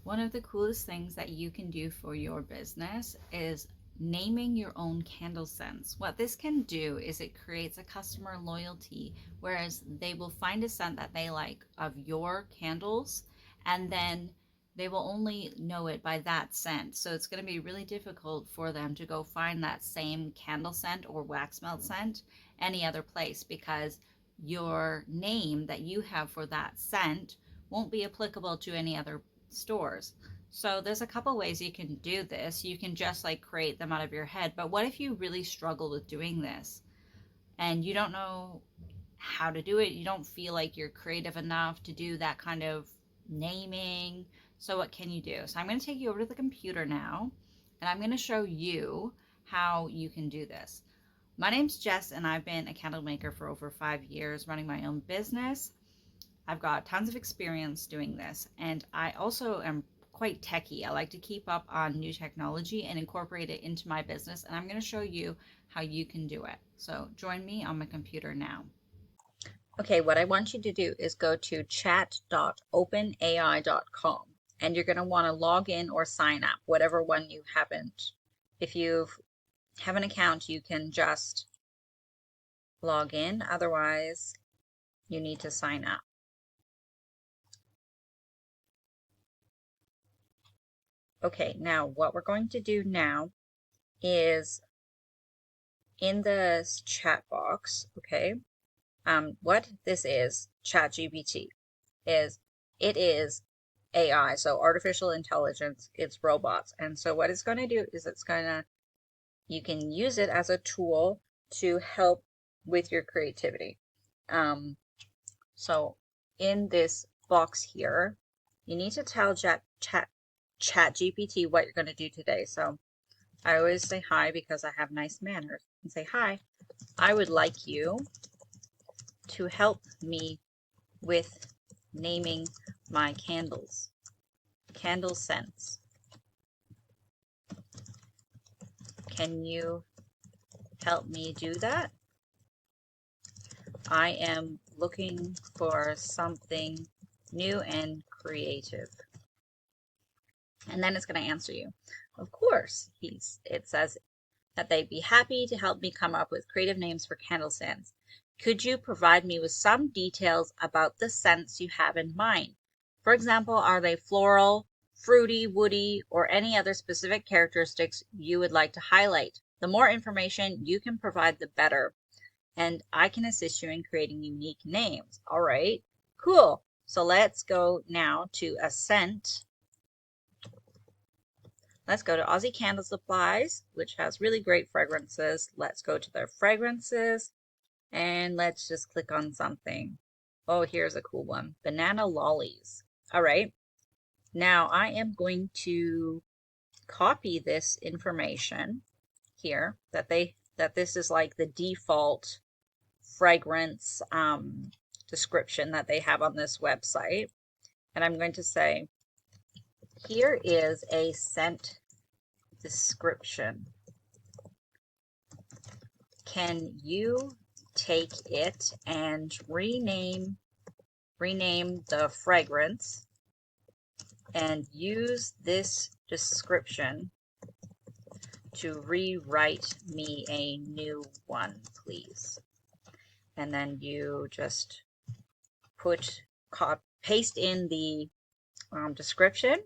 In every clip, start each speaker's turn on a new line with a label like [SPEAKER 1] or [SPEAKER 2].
[SPEAKER 1] One of the coolest things that you can do for your business is naming your own candle scents. What this can do is it creates a customer loyalty, whereas they will find a scent that they like of your candles, and then they will only know it by that scent. So it's going to be really difficult for them to go find that same candle scent or wax melt scent any other place, because your name that you have for that scent won't be applicable to any other stores. So there's a couple ways you can do this. You can just like create them out of your head. But what if you really struggle with doing this and you don't know how to do it? You don't feel like you're creative enough to do that kind of naming. So what can you do? So I'm going to take you over to the computer now and I'm going to show you how you can do this. My name's Jess and I've been a candle maker for over 5 years running my own business. I've got tons of experience doing this, and I also am quite techy. I like to keep up on new technology and incorporate it into my business, and I'm going to show you how you can do it. So join me on my computer now.
[SPEAKER 2] Okay, what I want you to do is go to chat.openai.com and you're going to want to log in or sign up, whatever one you haven't. If you have an account, you can just log in. Otherwise, you need to sign up. Okay, now what we're going to do now is in the chat box, okay, what this is, ChatGPT, is it is AI, so artificial intelligence, it's robots. And so what it's going to do is you can use it as a tool to help with your creativity. Um, so in this box here, you need to tell ChatGPT what you're going to do today. So I always say hi because I have nice manners and say, hi, I would like you to help me with naming my candle scents. Can you help me do that? I am looking for something new and creative. And then it's going to answer you. Of course, it says that they'd be happy to help me come up with creative names for candle scents. Could you provide me with some details about the scents you have in mind? For example, are they floral, fruity, woody, or any other specific characteristics you would like to highlight? The more information you can provide, the better. And I can assist you in creating unique names. All right, cool. So let's go now to a scent. Let's go to Aussie Candle Supplies, which has really great fragrances. Let's go to their fragrances and let's just click on something. Oh, here's a cool one. Banana lollies. All right. Now I am going to copy this information here that this is like the default fragrance description that they have on this website. And I'm going to say, here is a scent description. Can you take it and rename the fragrance and use this description to rewrite me a new one, please? And then you just paste in the description.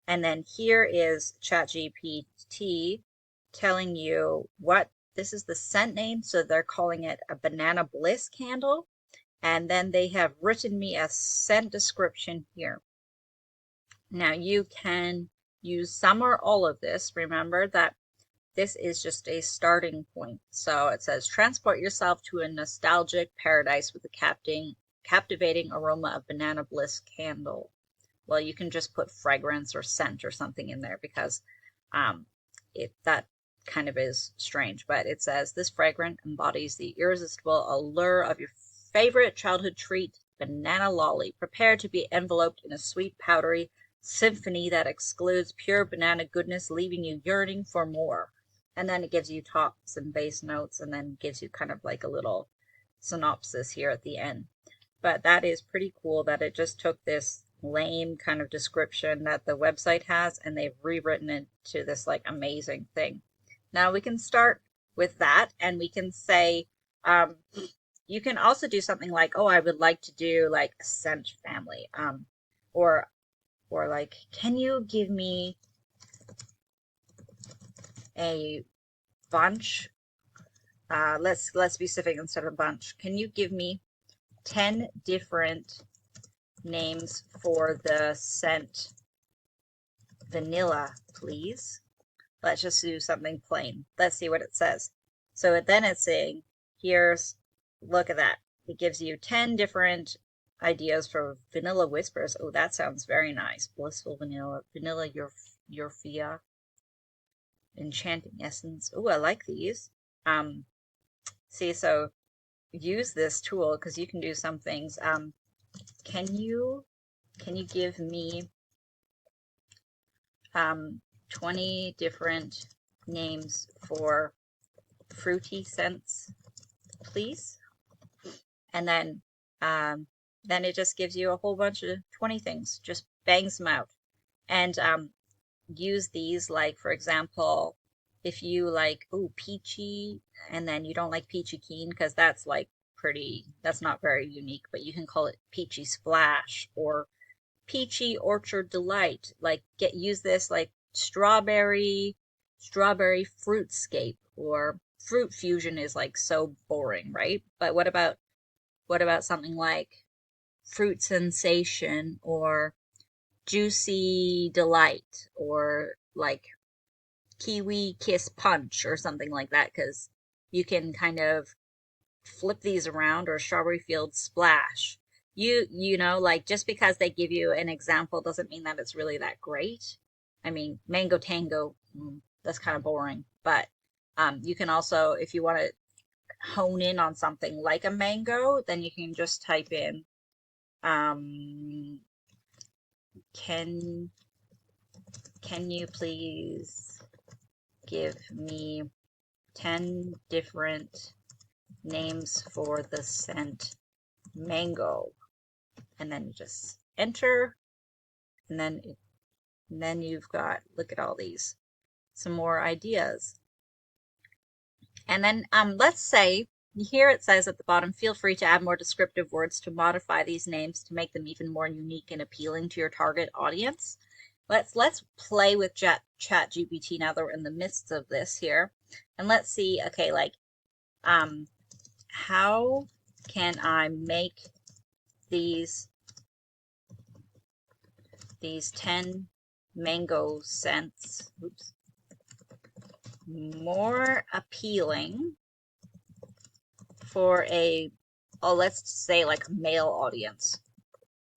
[SPEAKER 2] And then here is ChatGPT telling you what this is the scent name. So they're calling it a Banana Bliss candle. And then they have written me a scent description here. Now you can use some or all of this. Remember that this is just a starting point. So it says, transport yourself to a nostalgic paradise with a captivating aroma of Banana Bliss candle. Well, you can just put fragrance or scent or something in there because that kind of is strange. But it says, this fragrance embodies the irresistible allure of your favorite childhood treat, banana lolly, prepared to be enveloped in a sweet, powdery symphony that excludes pure banana goodness, leaving you yearning for more. And then it gives you tops and base notes and then gives you kind of like a little synopsis here at the end. But that is pretty cool that it just took this lame kind of description that the website has, and they've rewritten it to this like amazing thing. Now we can start with that, and we can say, um, you can also do something like, oh, I would like to do like a scent family, or like, can you give me a bunch? Let's be specific instead of bunch. Can you give me 10 different names for the scent vanilla, please? Let's just do something plain. Let's see what it says. So then it's saying, here's, look at that. It gives you 10 different ideas for vanilla whispers. Oh, that sounds very nice. Blissful vanilla, vanilla Eurphia, enchanting essence. Oh, I like these. See, so use this tool because you can do some things. Can you give me 20 different names for fruity scents, please? And then it just gives you a whole bunch of 20 things, just bangs them out. And use these, like, for example, if you like, oh, peachy, and then you don't like peachy keen, because that's like that's not very unique, but you can call it peachy splash or peachy orchard delight. Like, use this like strawberry fruitscape, or fruit fusion is like so boring, right? But what about something like fruit sensation, or juicy delight, or like kiwi kiss punch, or something like that, because you can kind of flip these around, or strawberry field splash. You know, like, just because they give you an example doesn't mean that it's really that great. I mean, mango tango, that's kind of boring, but you can also, if you want to hone in on something like a mango, then you can just type in, um, can you please give me 10 different names for the scent mango? And then you just enter, and then you've got, look at all these, some more ideas. And then let's say here it says at the bottom, feel free to add more descriptive words to modify these names to make them even more unique and appealing to your target audience. Let's play with ChatGPT now that we're in the midst of this here. And let's see, okay, like, how can I make these 10 mango scents, more appealing for let's say like a male audience.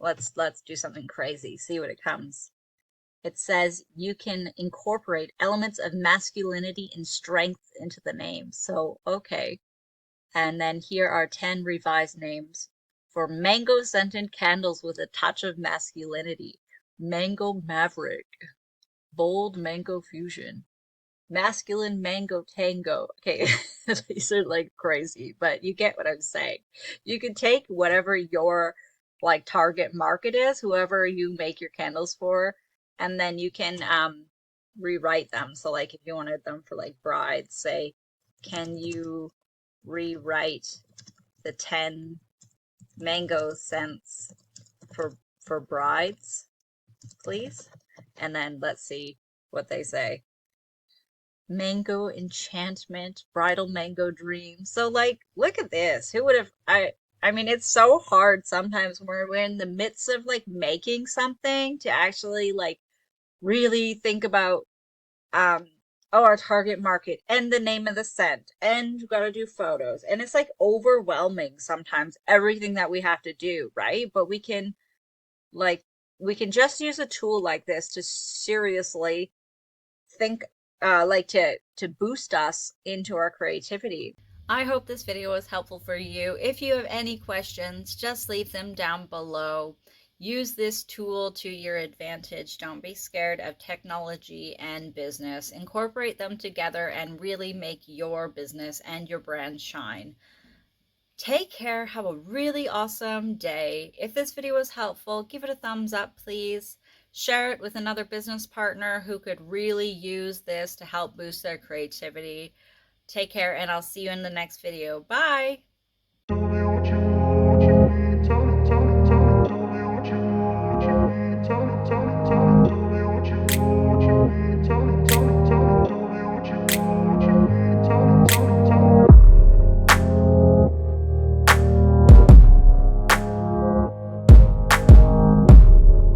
[SPEAKER 2] Let's do something crazy, see what it comes. It says you can incorporate elements of masculinity and strength into the name. So, okay. And then here are 10 revised names for mango scented candles with a touch of masculinity. Mango Maverick, Bold Mango Fusion, Masculine Mango Tango. Okay, these are like crazy, but you get what I'm saying. You can take whatever your like target market is, whoever you make your candles for, and then you can rewrite them. So like if you wanted them for like brides, say, can you rewrite the 10 mango scents for brides, please? And then let's see what they say. Mango enchantment, bridal mango dream. So like, look at this. Who would have I mean, it's so hard sometimes when we're in the midst of like making something to actually like really think about um oh, our target market and the name of the scent, and you got to do photos, and it's like overwhelming sometimes everything that we have to do, right? But like we can just use a tool like this to seriously think, like to boost us into our creativity.
[SPEAKER 1] I hope this video was helpful for you. If you have any questions, just leave them down below. Use this tool to your advantage. Don't be scared of technology and business. Incorporate them together and really make your business and your brand shine. Take care. Have a really awesome day. If this video was helpful, give it a thumbs up, please. Share it with another business partner who could really use this to help boost their creativity. Take care, and I'll see you in the next video. Bye.